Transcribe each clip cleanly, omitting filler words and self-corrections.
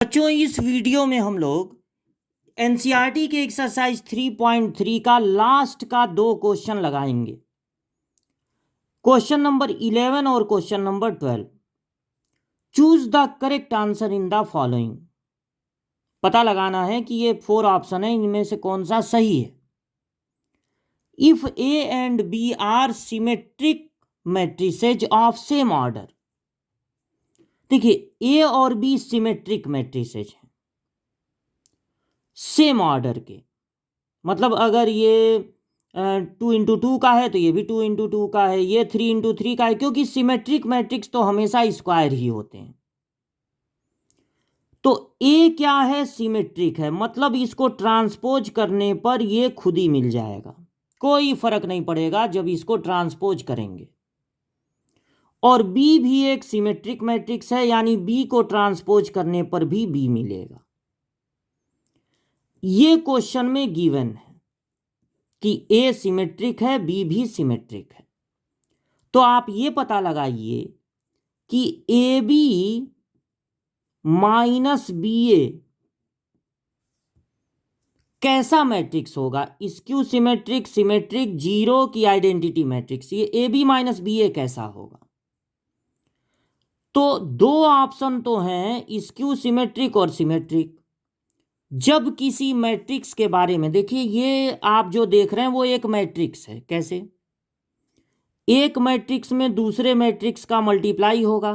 बच्चों, इस वीडियो में हम लोग एनसीईआरटी के एक्सरसाइज 3.3 का लास्ट का 2 क्वेश्चन लगाएंगे। क्वेश्चन नंबर 11 और question number 12। Choose the correct answer in the following. पता लगाना है कि ये 4 ऑप्शन है, इनमें से कौन सा सही है। If A and B are symmetric matrices of same order. देखिए, ए और बी सिमेट्रिक मैट्रिसेज हैं, सेम ऑर्डर के। मतलब अगर ये 2x2 का है तो ये भी 2x2 का है, ये 3x3 का है, क्योंकि सिमेट्रिक मैट्रिक्स तो हमेशा स्क्वायर ही होते हैं। तो ए क्या है? सिमेट्रिक है, मतलब इसको ट्रांसपोज करने पर ये खुद ही मिल जाएगा, कोई फर्क नहीं पड़ेगा जब इसको ट्रांसपोज करेंगे। और बी भी एक सिमेट्रिक मैट्रिक्स है, यानी बी को ट्रांसपोज करने पर भी बी मिलेगा। ये क्वेश्चन में गिवन है कि ए सिमेट्रिक है, बी भी सिमेट्रिक है। तो आप ये पता लगाइए कि ए बी माइनस बी ए कैसा मैट्रिक्स होगा? स्क्यू सिमेट्रिक, सिमेट्रिक, जीरो की आइडेंटिटी मैट्रिक्स। ये ए बी माइनस बी ए कैसा होगा? तो 2 ऑप्शन तो हैं, स्क्यू सिमेट्रिक और सिमेट्रिक। जब किसी मैट्रिक्स के बारे में देखिए, ये आप जो देख रहे हैं वो एक मैट्रिक्स है। कैसे? एक मैट्रिक्स में दूसरे मैट्रिक्स का मल्टीप्लाई होगा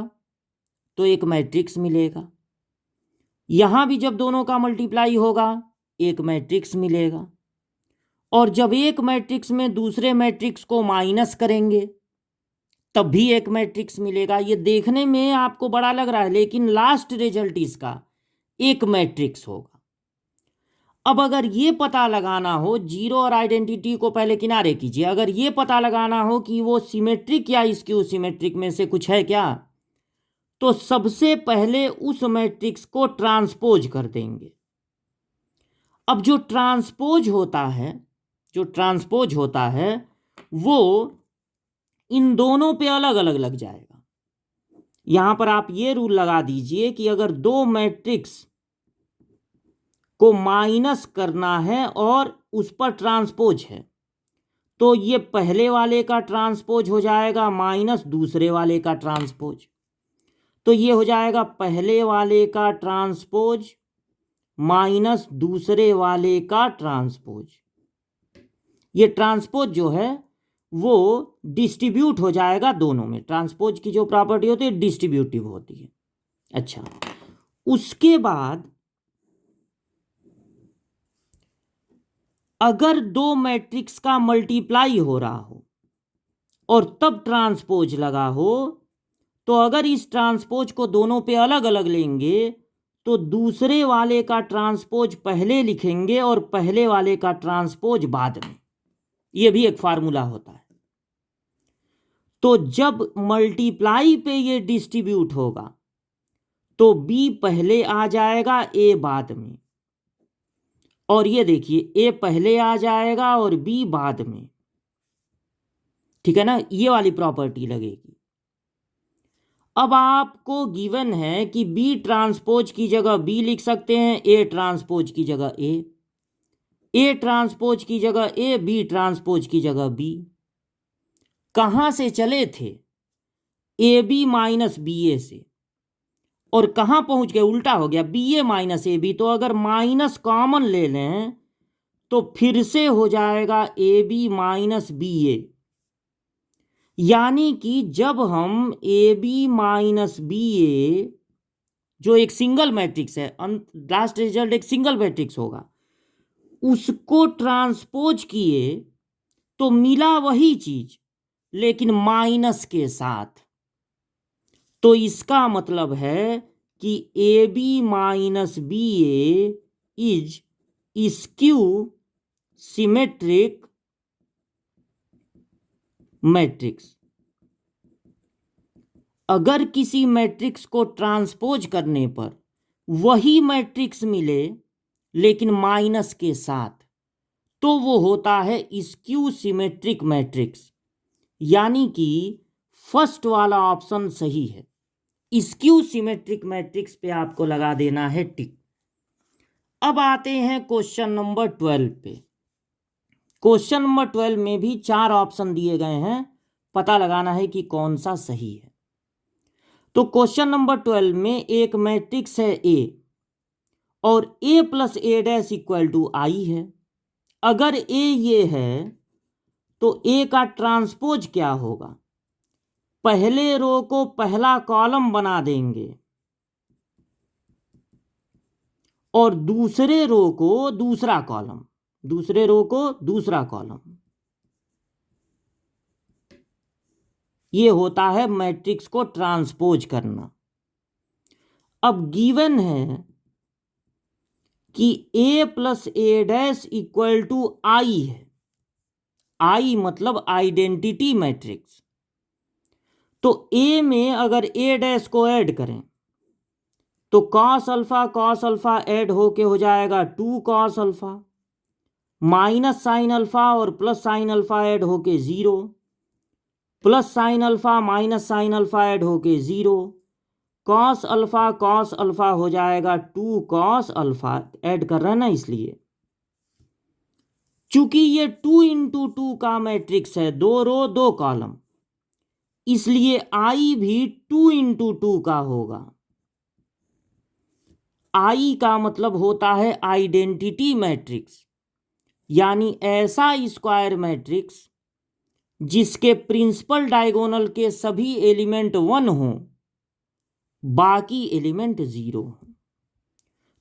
तो एक मैट्रिक्स मिलेगा। यहां भी जब दोनों का मल्टीप्लाई होगा एक मैट्रिक्स मिलेगा। और जब एक मैट्रिक्स में दूसरे मैट्रिक्स को माइनस करेंगे तब भी एक मैट्रिक्स मिलेगा। ये देखने में आपको बड़ा लग रहा है, लेकिन लास्ट रिजल्ट इसका एक मैट्रिक्स होगा। अब अगर ये पता लगाना हो, जीरो और आइडेंटिटी को पहले किनारे कीजिए, अगर ये पता लगाना हो कि वो सिमेट्रिक या स्क्यू सिमेट्रिक में से कुछ है क्या, तो सबसे पहले उस मैट्रिक्स को ट्रांसपोज कर देंगे। अब जो ट्रांसपोज होता है वो इन दोनों पे अलग अलग लग जाएगा। यहां पर आप ये रूल लगा दीजिए कि अगर 2 मैट्रिक्स को माइनस करना है और उस पर ट्रांसपोज है तो ये पहले वाले का ट्रांसपोज हो जाएगा माइनस दूसरे वाले का ट्रांसपोज। तो ये हो जाएगा पहले वाले का ट्रांसपोज माइनस दूसरे वाले का ट्रांसपोज। ये ट्रांसपोज जो है वो डिस्ट्रीब्यूट हो जाएगा दोनों में। ट्रांसपोज की जो प्रॉपर्टी होती है डिस्ट्रीब्यूटिव होती है। अच्छा, उसके बाद अगर 2 मैट्रिक्स का मल्टीप्लाई हो रहा हो और तब ट्रांसपोज लगा हो, तो अगर इस ट्रांसपोज को दोनों पे अलग अलग लेंगे तो दूसरे वाले का ट्रांसपोज पहले लिखेंगे और पहले वाले का ट्रांसपोज बाद में। यह भी एक फार्मूला होता है। तो जब मल्टीप्लाई पे ये डिस्ट्रीब्यूट होगा तो बी पहले आ जाएगा, ए बाद में। और ये देखिए, ए पहले आ जाएगा और बी बाद में। ठीक है ना? ये वाली प्रॉपर्टी लगेगी। अब आपको गिवन है कि बी ट्रांसपोज की जगह बी लिख सकते हैं, ए ट्रांसपोज की जगह ए ट्रांसपोज की जगह ए, बी ट्रांसपोज की जगह बी। कहां से चले थे? A B minus B A से, और कहां पहुंच गए? उल्टा हो गया, B A minus A B. तो अगर माइनस कॉमन ले लें तो फिर से हो जाएगा ए बी माइनस बी ए। यानी कि जब हम ए बी माइनस बी ए, जो एक सिंगल मैट्रिक्स है, लास्ट रिजल्ट एक सिंगल मैट्रिक्स होगा, उसको ट्रांसपोज किए तो मिला वही चीज लेकिन माइनस के साथ। तो इसका मतलब है कि A B minus B A is skew symmetric matrix. अगर किसी मैट्रिक्स को ट्रांसपोज करने पर वही मैट्रिक्स मिले लेकिन माइनस के साथ, तो वो होता है स्क्यू सिमेट्रिक मैट्रिक्स। यानी कि फर्स्ट वाला ऑप्शन सही है। स्क्यू सिमेट्रिक मैट्रिक्स पे आपको लगा देना है टिक। अब आते हैं क्वेश्चन नंबर 12 पे। क्वेश्चन नंबर 12 में भी 4 ऑप्शन दिए गए हैं, पता लगाना है कि कौन सा सही है। तो क्वेश्चन नंबर 12 में एक मैट्रिक्स है ए और A plus A dash equal to I है। अगर ए ये है तो ए का ट्रांसपोज क्या होगा? पहले रो को पहला कॉलम बना देंगे और दूसरे रो को दूसरा कॉलम, दूसरे रो को दूसरा कॉलम। ये होता है मैट्रिक्स को ट्रांसपोज करना। अब गिवन है कि A plus A dash equal to I है। आई मतलब आइडेंटिटी मैट्रिक्स। तो ए में अगर ए डैश को ऐड करें तो कॉस अल्फा ऐड होके हो जाएगा 2 cos alpha, minus sine alpha और प्लस साइन अल्फा ऐड होके 0, plus sine alpha minus sine alpha add होके 0, कॉस अल्फा हो जाएगा 2 कॉस अल्फा, ऐड कर रहे हैं ना इसलिए। चूंकि ये 2 इंटू 2 का मैट्रिक्स है, 2 रो 2 कॉलम, इसलिए आई भी 2 इंटू 2 का होगा। आई का मतलब होता है आइडेंटिटी मैट्रिक्स, यानी ऐसा स्क्वायर मैट्रिक्स जिसके प्रिंसिपल डायगोनल के सभी एलिमेंट 1 हों, बाकी एलिमेंट 0 हों।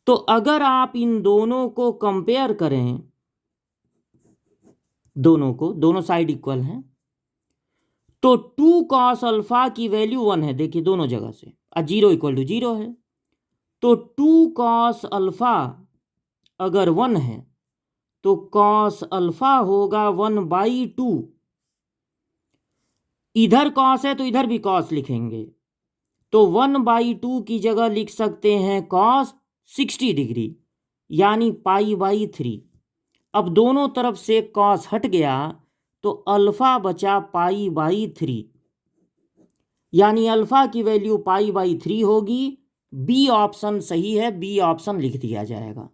तो अगर आप इन दोनों को कंपेयर करें, दोनों साइड इक्वल हैं, तो 2 कॉस अल्फा की वैल्यू 1 है, देखिए दोनों जगह से, और 0 इक्वल टू 0 है। तो 2 कॉस अल्फा अगर 1 है तो कॉस अल्फा होगा 1/2। इधर कॉस है तो इधर भी कॉस लिखेंगे, तो 1/2 की जगह लिख सकते हैं कॉस 60 डिग्री, यानी π/3। अब दोनों तरफ से कॉस हट गया तो अल्फा बचा π/3, यानी अल्फा की वैल्यू π/3 होगी। बी ऑप्शन सही है, बी ऑप्शन लिख दिया जाएगा।